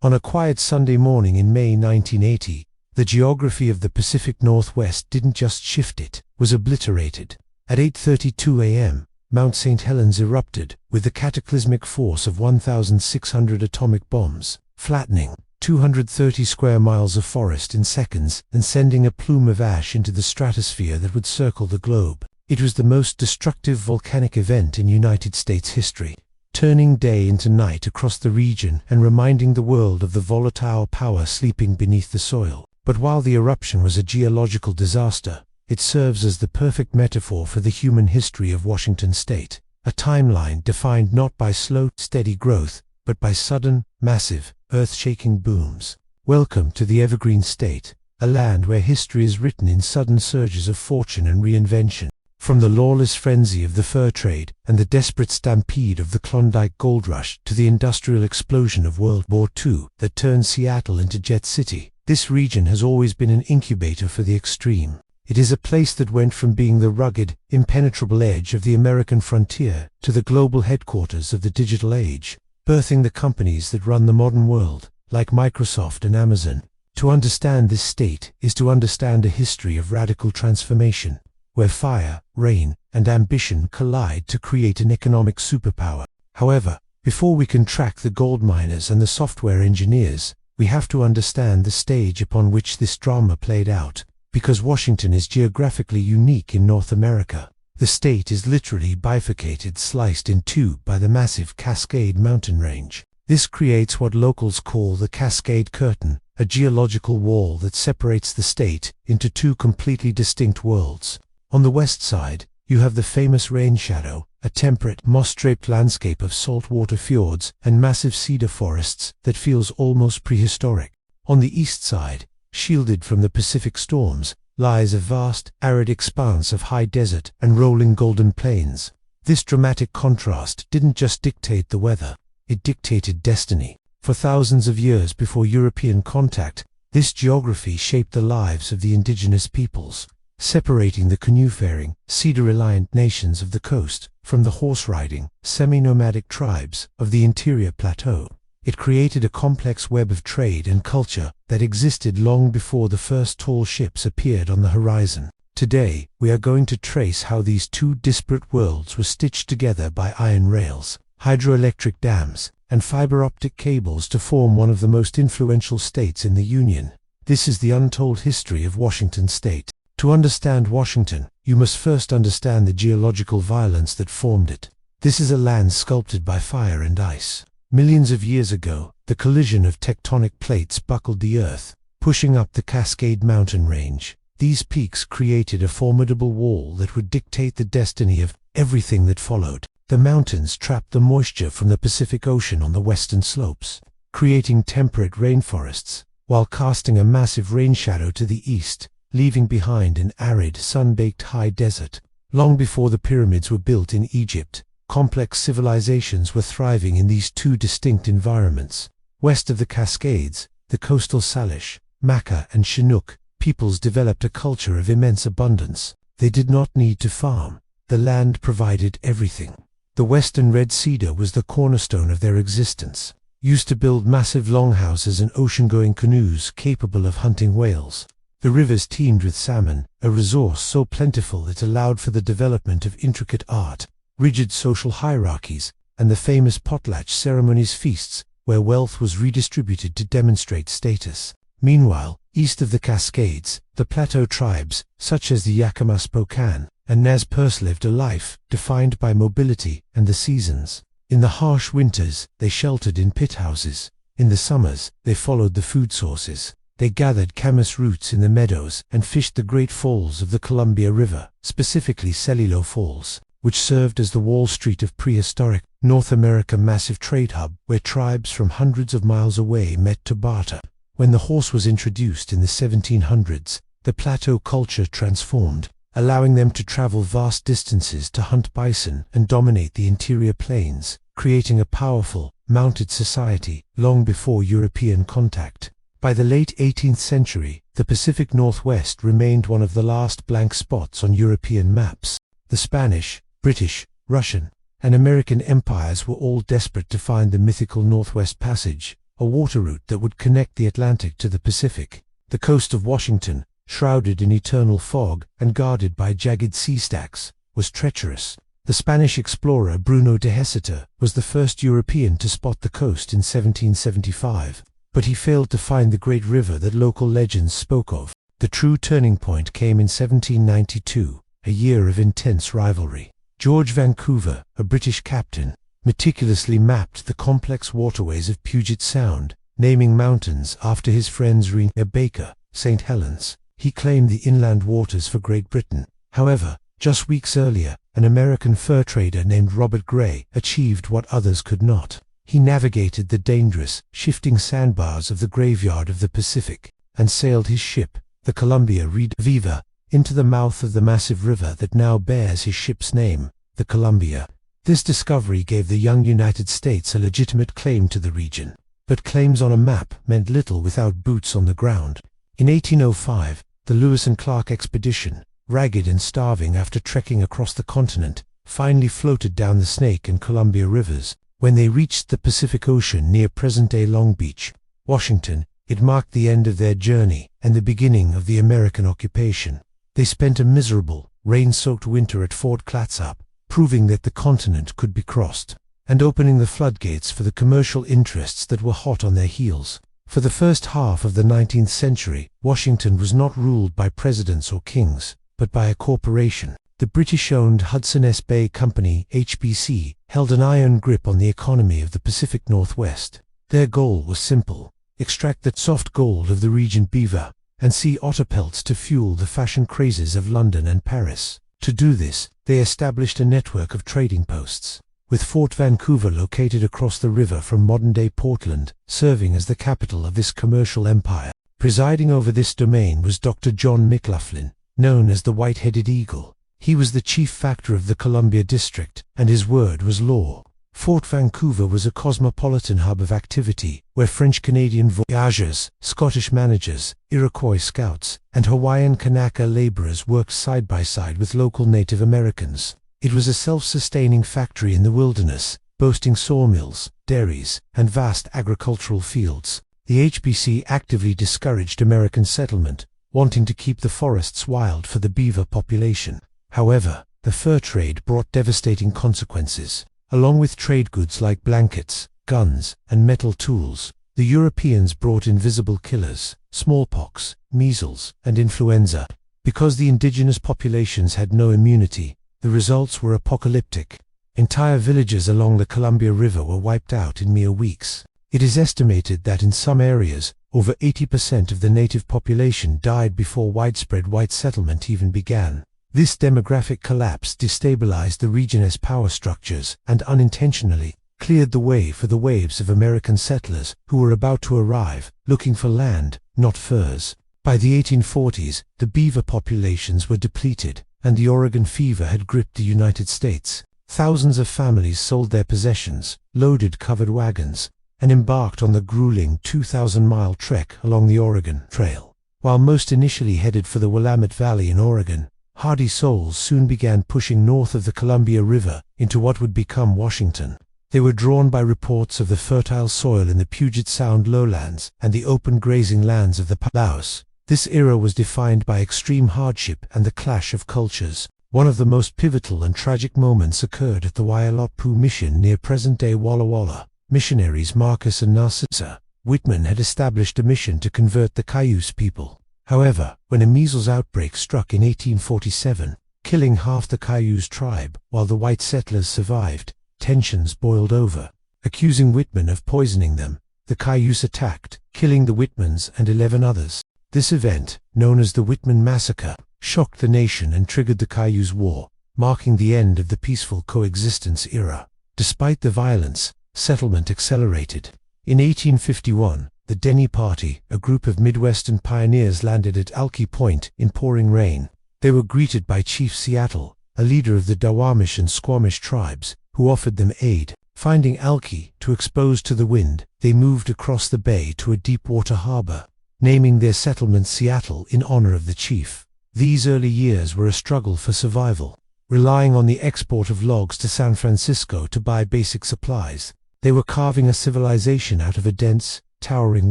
On a quiet Sunday morning in May 1980, the geography of the Pacific Northwest didn't just shift, it was obliterated. At 8:32 a.m., Mount St. Helens erupted with the cataclysmic force of 1,600 atomic bombs, flattening 230 square miles of forest in seconds and sending a plume of ash into the stratosphere that would circle the globe. It was the most destructive volcanic event in United States history, turning day into night across the region and reminding the world of the volatile power sleeping beneath the soil. But while the eruption was a geological disaster, it serves as the perfect metaphor for the human history of Washington state, a timeline defined not by slow, steady growth, but by sudden, massive, earth-shaking booms. Welcome to the Evergreen State, a land where history is written in sudden surges of fortune and reinvention. From the lawless frenzy of the fur trade and the desperate stampede of the Klondike Gold Rush to the industrial explosion of World War II that turned Seattle into Jet City, this region has always been an incubator for the extreme. It is a place that went from being the rugged, impenetrable edge of the American frontier to the global headquarters of the digital age, birthing the companies that run the modern world, like Microsoft and Amazon. To understand this state is to understand a history of radical transformation, where fire, rain, and ambition collide to create an economic superpower. However, before we can track the gold miners and the software engineers, we have to understand the stage upon which this drama played out. Because Washington is geographically unique in North America, the state is literally bifurcated, sliced in two by the massive Cascade mountain range. This creates what locals call the Cascade Curtain, a geological wall that separates the state into two completely distinct worlds. On the west side, you have the famous rain shadow, a temperate, moss-draped landscape of saltwater fjords and massive cedar forests that feels almost prehistoric. On the east side, shielded from the Pacific storms, lies a vast, arid expanse of high desert and rolling golden plains. This dramatic contrast didn't just dictate the weather, it dictated destiny. For thousands of years before European contact, this geography shaped the lives of the indigenous peoples, separating the canoe-faring, cedar-reliant nations of the coast from the horse-riding, semi-nomadic tribes of the interior plateau. It created a complex web of trade and culture that existed long before the first tall ships appeared on the horizon. Today, we are going to trace how these two disparate worlds were stitched together by iron rails, hydroelectric dams, and fiber-optic cables to form one of the most influential states in the Union. This is the untold history of Washington state. To understand Washington, you must first understand the geological violence that formed it. This is a land sculpted by fire and ice. Millions of years ago, the collision of tectonic plates buckled the earth, pushing up the Cascade mountain range. These peaks created a formidable wall that would dictate the destiny of everything that followed. The mountains trapped the moisture from the Pacific Ocean on the western slopes, creating temperate rainforests, while casting a massive rain shadow to the east, leaving behind an arid, sun-baked high desert. Long before the pyramids were built in Egypt, complex civilizations were thriving in these two distinct environments. West of the Cascades, the Coastal Salish, Makah, and Chinook peoples developed a culture of immense abundance. They did not need to farm. The land provided everything. The western red cedar was the cornerstone of their existence, used to build massive longhouses and ocean-going canoes capable of hunting whales. The rivers teemed with salmon, a resource so plentiful it allowed for the development of intricate art, rigid social hierarchies, and the famous potlatch ceremonies, feasts where wealth was redistributed to demonstrate status. Meanwhile, east of the Cascades, the plateau tribes, such as the Yakima Spokane and Nez Perce, lived a life defined by mobility and the seasons. In the harsh winters, they sheltered in pit houses. In the summers, they followed the food sources. They gathered camas roots in the meadows and fished the great falls of the Columbia River, specifically Cellulo Falls, which served as the Wall Street of prehistoric North America, massive trade hub where tribes from hundreds of miles away met to barter. When the horse was introduced in the 1700s, the plateau culture transformed, allowing them to travel vast distances to hunt bison and dominate the interior plains, creating a powerful, mounted society long before European contact. By the late 18th century, the Pacific Northwest remained one of the last blank spots on European maps. The Spanish, British, Russian, and American empires were all desperate to find the mythical Northwest Passage, a water route that would connect the Atlantic to the Pacific. The coast of Washington, shrouded in eternal fog and guarded by jagged sea stacks, was treacherous. The Spanish explorer Bruno de Heceta was the first European to spot the coast in 1775, but he failed to find the great river that local legends spoke of. The true turning point came in 1792, a year of intense rivalry. George Vancouver, a British captain, meticulously mapped the complex waterways of Puget Sound, naming mountains after his friends Makah, St. Helens. He claimed the inland waters for Great Britain. However, just weeks earlier, an American fur trader named Robert Gray achieved what others could not. He navigated the dangerous, shifting sandbars of the graveyard of the Pacific, and sailed his ship, the Columbia Viva, into the mouth of the massive river that now bears his ship's name, the Columbia. This discovery gave the young United States a legitimate claim to the region. But claims on a map meant little without boots on the ground. In 1805, the Lewis and Clark expedition, ragged and starving after trekking across the continent, finally floated down the Snake and Columbia rivers. When they reached the Pacific Ocean near present-day Long Beach, Washington, it marked the end of their journey and the beginning of the American occupation. They spent a miserable, rain-soaked winter at Fort Clatsop, proving that the continent could be crossed, and opening the floodgates for the commercial interests that were hot on their heels. For the first half of the 19th century, Washington was not ruled by presidents or kings, but by a corporation. The British-owned Hudson's Bay Company, HBC, held an iron grip on the economy of the Pacific Northwest. Their goal was simple: extract the soft gold of the region beaver, and sea otter pelts to fuel the fashion crazes of London and Paris. To do this, they established a network of trading posts, with Fort Vancouver located across the river from modern-day Portland, serving as the capital of this commercial empire. Presiding over this domain was Dr. John McLaughlin, known as the White-Headed Eagle. He was the chief factor of the Columbia District, and his word was law. Fort Vancouver was a cosmopolitan hub of activity, where French-Canadian voyageurs, Scottish managers, Iroquois scouts, and Hawaiian Kanaka laborers worked side by side with local Native Americans. It was a self-sustaining factory in the wilderness, boasting sawmills, dairies, and vast agricultural fields. The HBC actively discouraged American settlement, wanting to keep the forests wild for the beaver population. However, the fur trade brought devastating consequences. Along with trade goods like blankets, guns, and metal tools, the Europeans brought invisible killers, smallpox, measles, and influenza. Because the indigenous populations had no immunity, the results were apocalyptic. Entire villages along the Columbia River were wiped out in mere weeks. It is estimated that in some areas, over 80% of the native population died before widespread white settlement even began. This demographic collapse destabilized the region's power structures and unintentionally cleared the way for the waves of American settlers who were about to arrive, looking for land, not furs. By the 1840s, the beaver populations were depleted, and the Oregon fever had gripped the United States. Thousands of families sold their possessions, loaded covered wagons, and embarked on the grueling 2,000-mile trek along the Oregon Trail. While most initially headed for the Willamette Valley in Oregon, hardy souls soon began pushing north of the Columbia River into what would become Washington. They were drawn by reports of the fertile soil in the Puget Sound lowlands and the open grazing lands of the Palaos. This era was defined by extreme hardship and the clash of cultures. One of the most pivotal and tragic moments occurred at the Waialapu Mission near present-day Walla Walla. Missionaries Marcus and Narcissa Whitman had established a mission to convert the Cayuse people. However, when a measles outbreak struck in 1847, killing half the Cayuse tribe while the white settlers survived, tensions boiled over. Accusing Whitman of poisoning them, the Cayuse attacked, killing the Whitmans and 11 others. This event, known as the Whitman Massacre, shocked the nation and triggered the Cayuse War, marking the end of the peaceful coexistence era. Despite the violence, settlement accelerated. In 1851, the Denny Party, a group of Midwestern pioneers, landed at Alki Point in pouring rain. They were greeted by Chief Seattle, a leader of the Duwamish and Squamish tribes, who offered them aid. Finding Alki too exposed to the wind, they moved across the bay to a deep-water harbor, naming their settlement Seattle in honor of the chief. These early years were a struggle for survival, relying on the export of logs to San Francisco to buy basic supplies. They were carving a civilization out of a dense, towering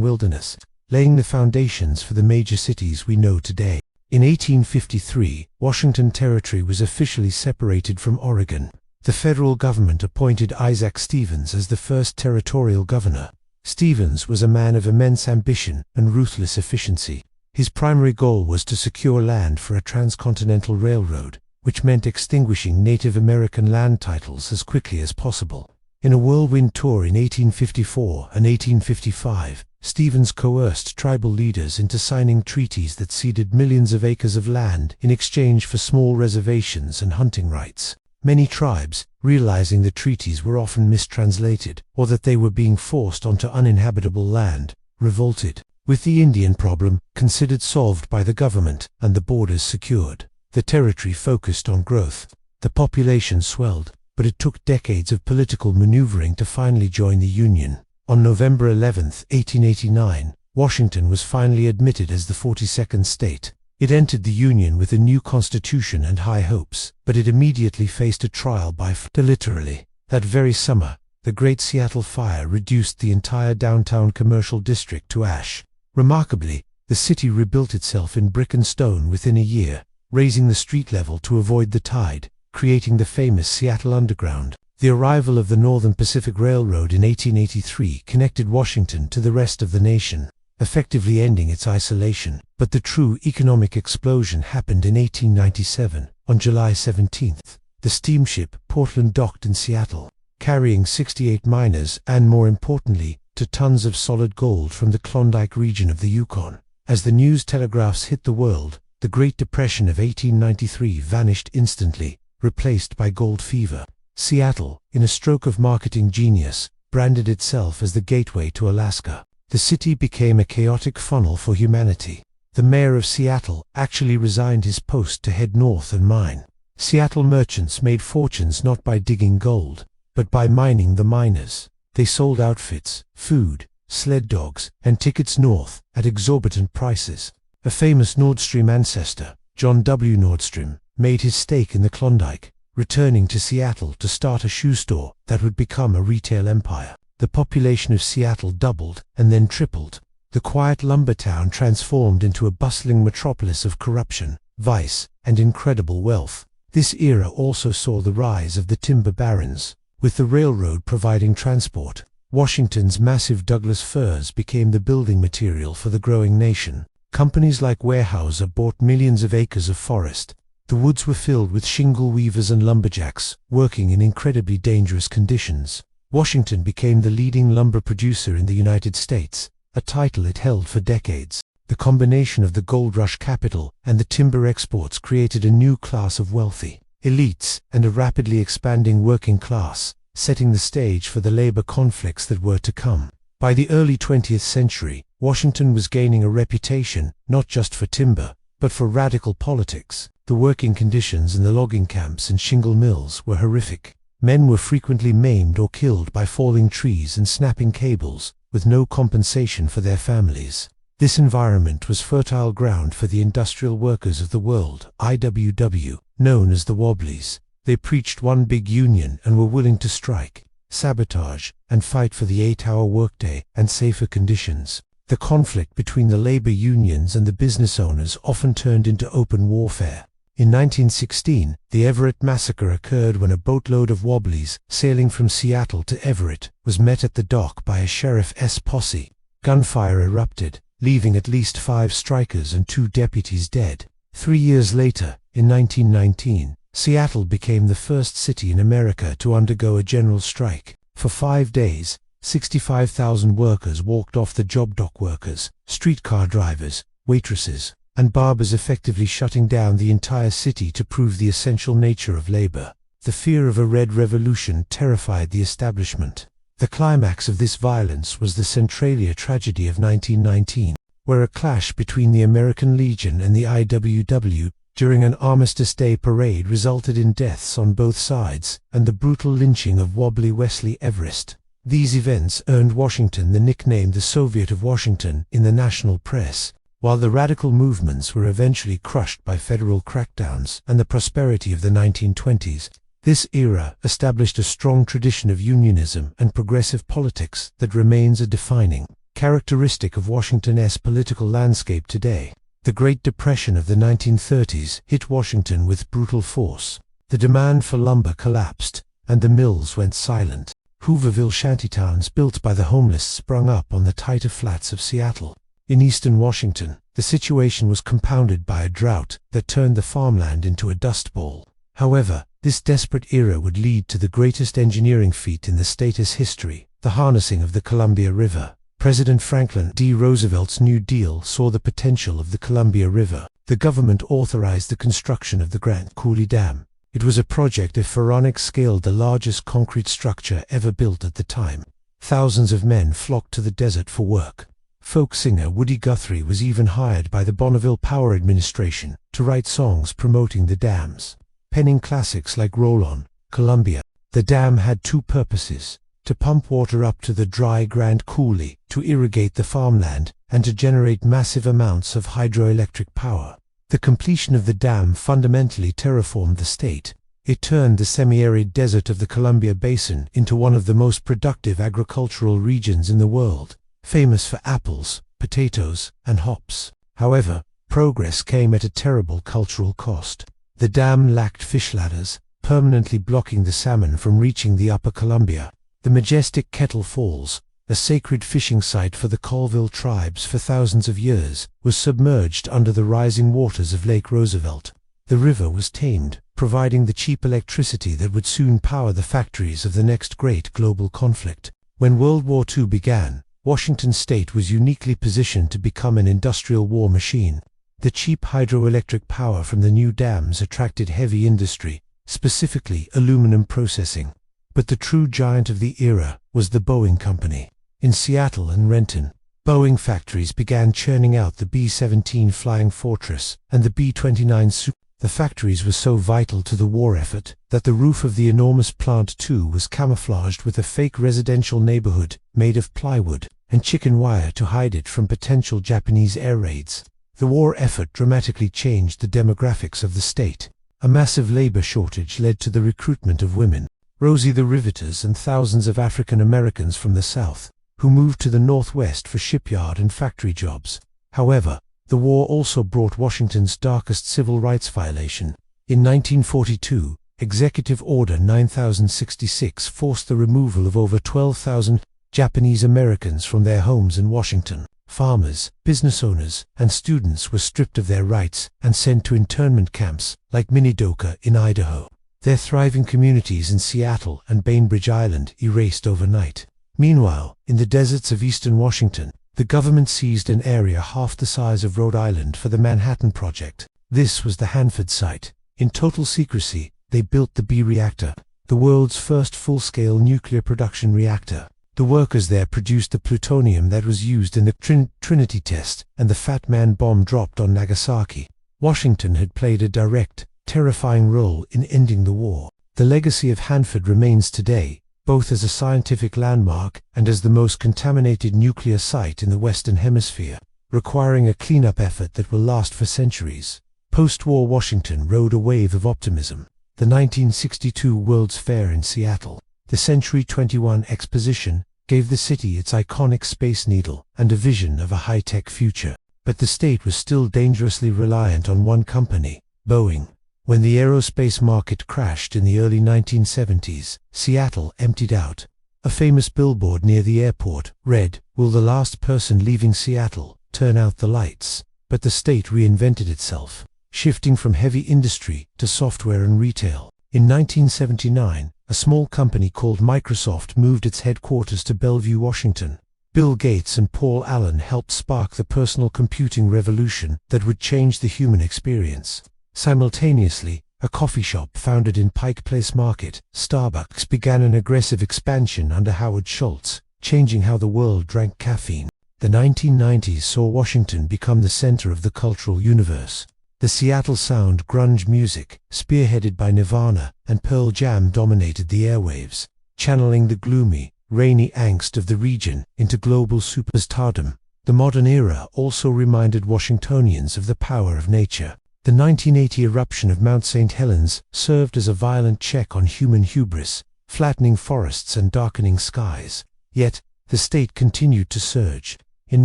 wilderness, laying the foundations for the major cities we know today. In 1853, Washington Territory was officially separated from Oregon. The federal government appointed Isaac Stevens as the first territorial governor. Stevens was a man of immense ambition and ruthless efficiency. His primary goal was to secure land for a transcontinental railroad, which meant extinguishing Native American land titles as quickly as possible. In a whirlwind tour in 1854 and 1855, Stevens coerced tribal leaders into signing treaties that ceded millions of acres of land in exchange for small reservations and hunting rights. Many tribes, realizing the treaties were often mistranslated, or that they were being forced onto uninhabitable land, revolted. With the Indian problem considered solved by the government and the borders secured, the territory focused on growth. The population swelled, but it took decades of political maneuvering to finally join the Union. On November 11, 1889, Washington was finally admitted as the 42nd state. It entered the Union with a new constitution and high hopes, but it immediately faced a trial by literally. That very summer, the Great Seattle Fire reduced the entire downtown commercial district to ash. Remarkably, the city rebuilt itself in brick and stone within a year, raising the street level to avoid the tide, creating the famous Seattle Underground. The arrival of the Northern Pacific Railroad in 1883 connected Washington to the rest of the nation, effectively ending its isolation. But the true economic explosion happened in 1897. On July 17th, the steamship Portland docked in Seattle, carrying 68 miners and, more importantly, 2 tons of solid gold from the Klondike region of the Yukon. As the news telegraphs hit the world, the Great Depression of 1893 vanished instantly, replaced by gold fever. Seattle, in a stroke of marketing genius, branded itself as the gateway to Alaska. The city became a chaotic funnel for humanity. The mayor of Seattle actually resigned his post to head north and mine. Seattle merchants made fortunes not by digging gold, but by mining the miners. They sold outfits, food, sled dogs, and tickets north at exorbitant prices. A famous Nord Stream ancestor, John W. Nordstrom, made his stake in the Klondike, returning to Seattle to start a shoe store that would become a retail empire. The population of Seattle doubled and then tripled. The quiet lumber town transformed into a bustling metropolis of corruption, vice, and incredible wealth. This era also saw the rise of the timber barons. With the railroad providing transport, Washington's massive Douglas firs became the building material for the growing nation. Companies like Weyerhaeuser bought millions of acres of forest. The woods were filled with shingle weavers and lumberjacks, working in incredibly dangerous conditions. Washington became the leading lumber producer in the United States, a title it held for decades. The combination of the gold rush capital and the timber exports created a new class of wealthy elites and a rapidly expanding working class, setting the stage for the labor conflicts that were to come. By the early 20th century, Washington was gaining a reputation not just for timber, but for radical politics. The working conditions in the logging camps and shingle mills were horrific. Men were frequently maimed or killed by falling trees and snapping cables, with no compensation for their families. This environment was fertile ground for the industrial workers of the world, IWW, known as the Wobblies. They preached one big union and were willing to strike, sabotage, and fight for the 8-hour workday and safer conditions. The conflict between the labor unions and the business owners often turned into open warfare. In 1916, the Everett Massacre occurred when a boatload of Wobblies, sailing from Seattle to Everett, was met at the dock by a sheriff's posse. Gunfire erupted, leaving at least 5 strikers and 2 deputies dead. 3 years later, in 1919, Seattle became the first city in America to undergo a general strike. For 5 days, 65,000 workers walked off the job, dock workers, streetcar drivers, waitresses, and barbers, effectively shutting down the entire city to prove the essential nature of labor. The fear of a red revolution terrified the establishment. The climax of this violence was the Centralia tragedy of 1919, where a clash between the American Legion and the IWW during an Armistice Day parade resulted in deaths on both sides and the brutal lynching of Wobbly Wesley Everest. These events earned Washington the nickname the Soviet of Washington in the national press. While the radical movements were eventually crushed by federal crackdowns and the prosperity of the 1920s, this era established a strong tradition of unionism and progressive politics that remains a defining characteristic characteristic of Washington's political landscape today. The Great Depression of the 1930s hit Washington with brutal force. The demand for lumber collapsed, and the mills went silent. Hooverville shantytowns built by the homeless sprung up on the tighter flats of Seattle. In eastern Washington, the situation was compounded by a drought that turned the farmland into a dust bowl. However, this desperate era would lead to the greatest engineering feat in the state's history, the harnessing of the Columbia River. President Franklin D. Roosevelt's New Deal saw the potential of the Columbia River. The government authorized the construction of the Grand Coulee Dam. It was a project of pharaonic scale, the largest concrete structure ever built at the time. Thousands of men flocked to the desert for work. Folk singer Woody Guthrie was even hired by the Bonneville Power Administration to write songs promoting the dams, penning classics like Roll On, Columbia. The dam had two purposes: to pump water up to the dry Grand Coulee, to irrigate the farmland, and to generate massive amounts of hydroelectric power. The completion of the dam fundamentally terraformed the state. It turned the semi-arid desert of the Columbia Basin into one of the most productive agricultural regions in the world, famous for apples, potatoes, and hops. However, progress came at a terrible cultural cost. The dam lacked fish ladders, permanently blocking the salmon from reaching the upper Columbia. The majestic Kettle Falls, a sacred fishing site for the Colville tribes for thousands of years, was submerged under the rising waters of Lake Roosevelt. The river was tamed, providing the cheap electricity that would soon power the factories of the next great global conflict. When World War II began, Washington state was uniquely positioned to become an industrial war machine. The cheap hydroelectric power from the new dams attracted heavy industry, specifically aluminum processing. But the true giant of the era was the Boeing Company. In Seattle and Renton, Boeing factories began churning out the B-17 Flying Fortress and the B-29 Super. The factories were so vital to the war effort that the roof of the enormous Plant 2 was camouflaged with a fake residential neighborhood made of plywood and chicken wire to hide it from potential Japanese air raids. The war effort dramatically changed the demographics of the state. A massive labor shortage led to the recruitment of women, Rosie the Riveters, and thousands of African Americans from the South, who moved to the Northwest for shipyard and factory jobs. However, the war also brought Washington's darkest civil rights violation. In 1942, Executive Order 9066 forced the removal of over 12,000 Japanese Americans from their homes in Washington. Farmers, business owners, and students were stripped of their rights and sent to internment camps like Minidoka in Idaho. Their thriving communities in Seattle and Bainbridge Island erased overnight. Meanwhile, in the deserts of eastern Washington, the government seized an area half the size of Rhode Island for the Manhattan Project. This was the Hanford site. In total secrecy, they built the B reactor, the world's first full-scale nuclear production reactor. The workers there produced the plutonium that was used in the Trinity test and the Fat Man bomb dropped on Nagasaki. Washington had played a direct, terrifying role in ending the war. The legacy of Hanford remains today, both as a scientific landmark and as the most contaminated nuclear site in the Western Hemisphere, requiring a cleanup effort that will last for centuries. Post-war Washington rode a wave of optimism. The 1962 World's Fair in Seattle, the Century 21 Exposition, gave the city its iconic Space Needle and a vision of a high-tech future. But the state was still dangerously reliant on one company, Boeing. When the aerospace market crashed in the early 1970s, Seattle emptied out. A famous billboard near the airport read, "Will the last person leaving Seattle turn out the lights?" But the state reinvented itself, shifting from heavy industry to software and retail. In 1979, a small company called Microsoft moved its headquarters to Bellevue, Washington. Bill Gates and Paul Allen helped spark the personal computing revolution that would change the human experience. Simultaneously, a coffee shop founded in Pike Place Market, Starbucks, began an aggressive expansion under Howard Schultz, changing how the world drank caffeine. The 1990s saw Washington become the center of the cultural universe. The Seattle Sound grunge music, spearheaded by Nirvana and Pearl Jam, dominated the airwaves, channeling the gloomy, rainy angst of the region into global superstardom. The modern era also reminded Washingtonians of the power of nature. The 1980 eruption of Mount St. Helens served as a violent check on human hubris, flattening forests and darkening skies. Yet, the state continued to surge. In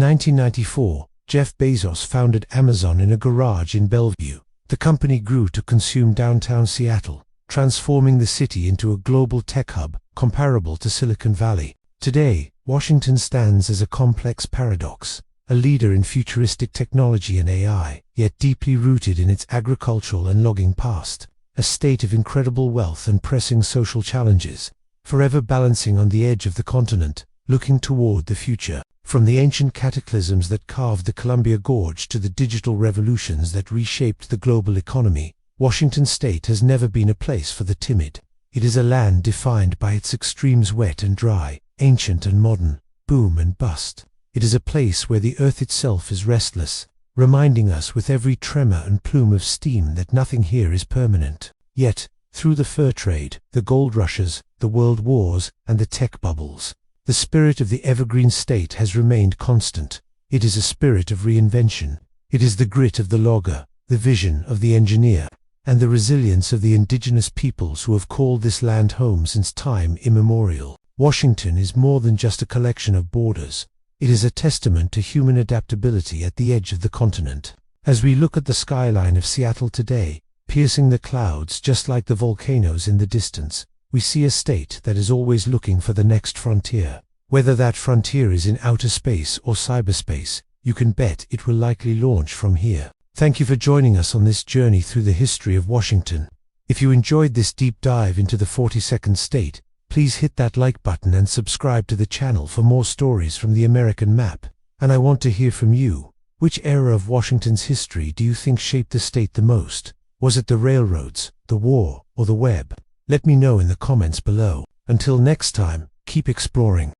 1994, Jeff Bezos founded Amazon in a garage in Bellevue. The company grew to consume downtown Seattle, transforming the city into a global tech hub comparable to Silicon Valley. Today, Washington stands as a complex paradox, a leader in futuristic technology and AI, yet deeply rooted in its agricultural and logging past, a state of incredible wealth and pressing social challenges, forever balancing on the edge of the continent, looking toward the future. From the ancient cataclysms that carved the Columbia Gorge to the digital revolutions that reshaped the global economy, Washington State has never been a place for the timid. It is a land defined by its extremes: wet and dry, ancient and modern, boom and bust. It is a place where the earth itself is restless, reminding us with every tremor and plume of steam that nothing here is permanent. Yet, through the fur trade, the gold rushes, the world wars, and the tech bubbles, the spirit of the evergreen state has remained constant. It is a spirit of reinvention. It is the grit of the logger, the vision of the engineer, and the resilience of the indigenous peoples who have called this land home since time immemorial. Washington is more than just a collection of borders. It is a testament to human adaptability at the edge of the continent. As we look at the skyline of Seattle today, piercing the clouds just like the volcanoes in the distance, we see a state that is always looking for the next frontier. Whether that frontier is in outer space or cyberspace, you can bet it will likely launch from here. Thank you for joining us on this journey through the history of Washington. If you enjoyed this deep dive into the 42nd state, please hit that like button and subscribe to the channel for more stories from the American map. And I want to hear from you. Which era of Washington's history do you think shaped the state the most? Was it the railroads, the war, or the web? Let me know in the comments below. Until next time, keep exploring.